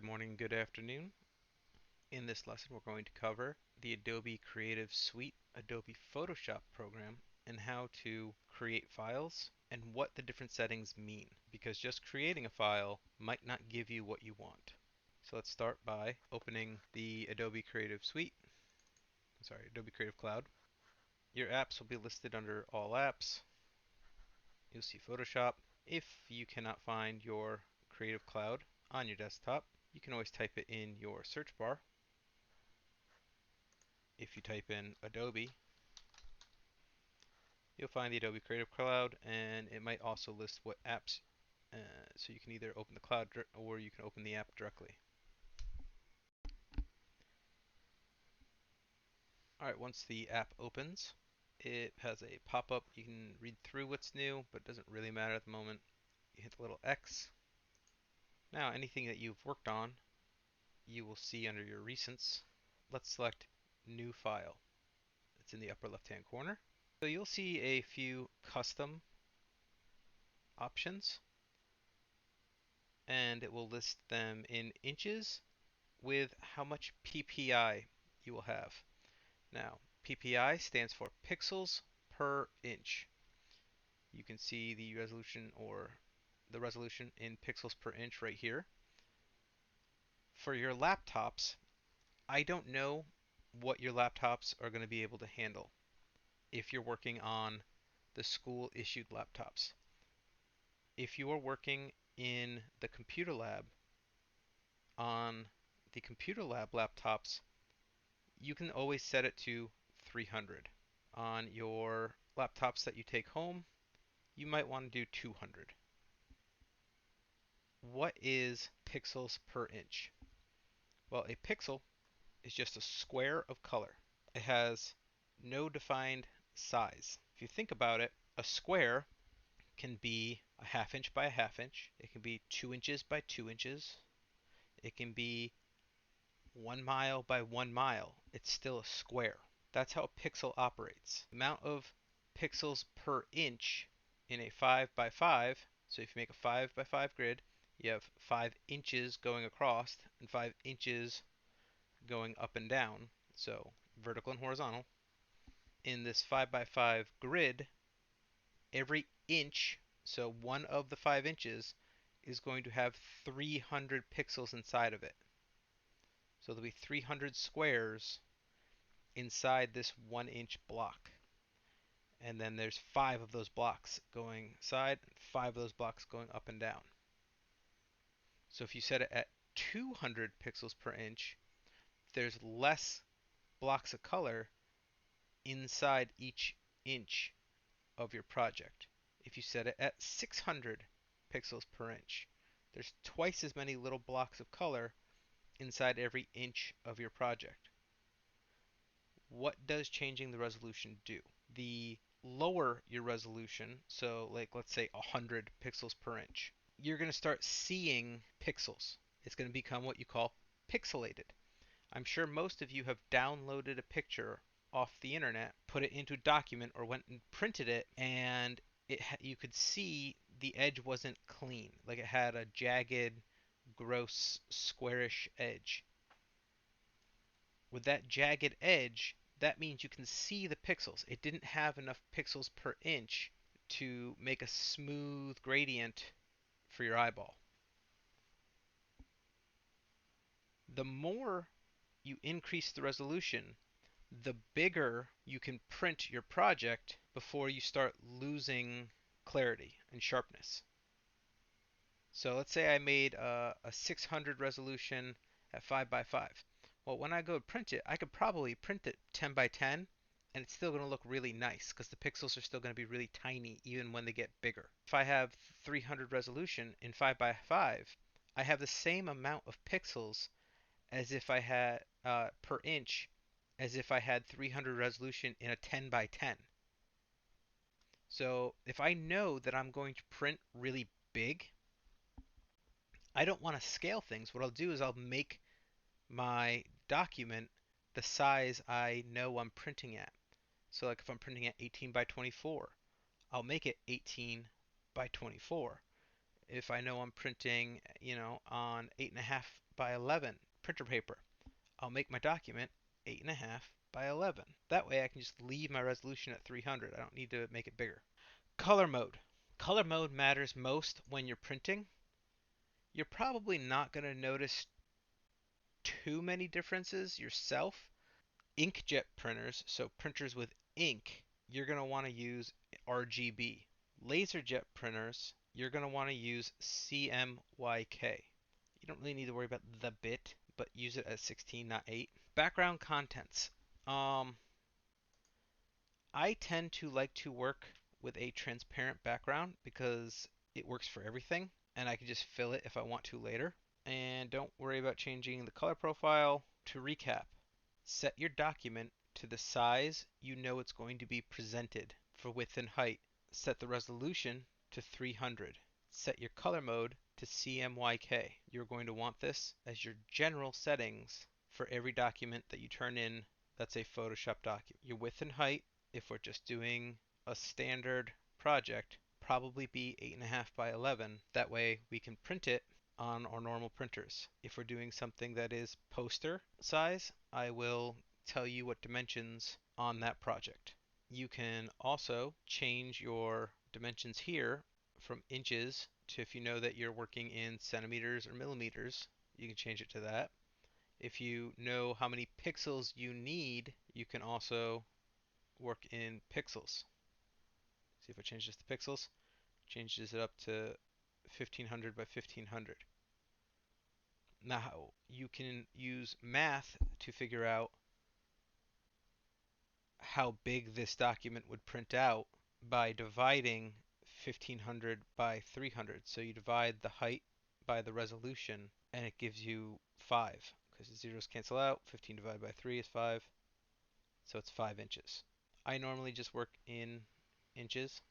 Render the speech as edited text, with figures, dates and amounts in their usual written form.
Good morning, good afternoon. In this lesson, we're going to cover the Adobe Creative Suite Adobe Photoshop program and how to create files and what the different settings mean, because just creating a file might not give you what you want. So let's start by opening the Adobe Creative Adobe Creative Cloud. Your apps will be listed under All Apps. You'll see Photoshop. If you cannot find your Creative Cloud on your desktop, you can always type it in your search bar. If you type in Adobe, you'll find the Adobe Creative Cloud, and it might also list what apps, so you can either open the cloud or you can open the app directly. Alright, once the app opens, it has a pop-up. You can read through what's new, but it doesn't really matter at the moment. You hit the little X. Now anything that you've worked on, you will see under your recents. Let's select New File. It's in the upper left-hand corner. So you'll see a few custom options, and it will list them in inches with how much PPI you will have. Now, PPI stands for pixels per inch. You can see the resolution in pixels per inch right here. For your laptops, I don't know what your laptops are going to be able to handle if you're working on the school issued laptops. If you are working in the computer lab on the computer lab laptops, you can always set it to 300. On your laptops that you take home, you might want to do 200. What is pixels per inch? Well, a pixel is just a square of color. It has no defined size. If you think about it, a square can be a half inch by a half inch. It can be 2 inches by 2 inches. It can be 1 mile by 1 mile. It's still a square. That's how a pixel operates. The amount of pixels per inch in a 5 by 5, so if you make a 5 by 5 grid, you have 5 inches going across and 5 inches going up and down, so vertical and horizontal. In this 5 by 5 grid, every inch, so one of the 5 inches, is going to have 300 pixels inside of it. So there'll be 300 squares inside this 1 inch block. And then there's 5 of those blocks going side, 5 of those blocks going up and down. So if you set it at 200 pixels per inch, there's less blocks of color inside each inch of your project. If you set it at 600 pixels per inch, there's twice as many little blocks of color inside every inch of your project. What does changing the resolution do? The lower your resolution, so like let's say 100 pixels per inch, you're going to start seeing pixels. It's going to become what you call pixelated. I'm sure most of you have downloaded a picture off the internet, put it into a document, or went and printed it, and you could see the edge wasn't clean. Like it had a jagged, gross, squarish edge. With that jagged edge, that means you can see the pixels. It didn't have enough pixels per inch to make a smooth gradient for your eyeball. The more you increase the resolution, the bigger you can print your project before you start losing clarity and sharpness. So let's say I made a 600 resolution at 5 by 5. Well, when I go to print it, I could probably print it 10 by 10, and it's still going to look really nice because the pixels are still going to be really tiny even when they get bigger. If I have 300 resolution in 5 by 5, I have the same amount of pixels as if I had per inch as if I had 300 resolution in a 10 by 10. So if I know that I'm going to print really big, I don't want to scale things. What I'll do is I'll make my document the size I know I'm printing at. So like if I'm printing at 18 by 24, I'll make it 18 by 24. If I know I'm printing, on 8.5 by 11 printer paper, I'll make my document 8.5 by 11. That way I can just leave my resolution at 300. I don't need to make it bigger. Color mode. Color mode matters most when you're printing. You're probably not going to notice too many differences yourself. Inkjet printers, so printers with ink, you're going to want to use RGB. LaserJet printers, you're going to want to use CMYK. You don't really need to worry about the bit, but use it as 16, not 8. Background contents. Um, I tend to like to work with a transparent background because it works for everything, and I can just fill it if I want to later. And don't worry about changing the color profile. To recap, set your document to the size you know it's going to be presented for width and height. Set the resolution to 300. Set your color mode to CMYK. You're going to want this as your general settings for every document that you turn in that's a Photoshop document. Your width and height, if we're just doing a standard project, probably be 8.5 by 11. That way we can print it on our normal printers. If we're doing something that is poster size, I will tell you what dimensions on that project. You can also change your dimensions here from inches to, if you know that you're working in centimeters or millimeters, you can change it to that. If you know how many pixels you need, you can also work in pixels. See if I change this to pixels, changes it up to 1500 by 1500. Now, you can use math to figure out how big this document would print out by dividing 1500 by 300. So you divide the height by the resolution, and it gives you 5, because the zeros cancel out. 15 divided by 3 is 5, so it's 5 inches. I normally just work in inches.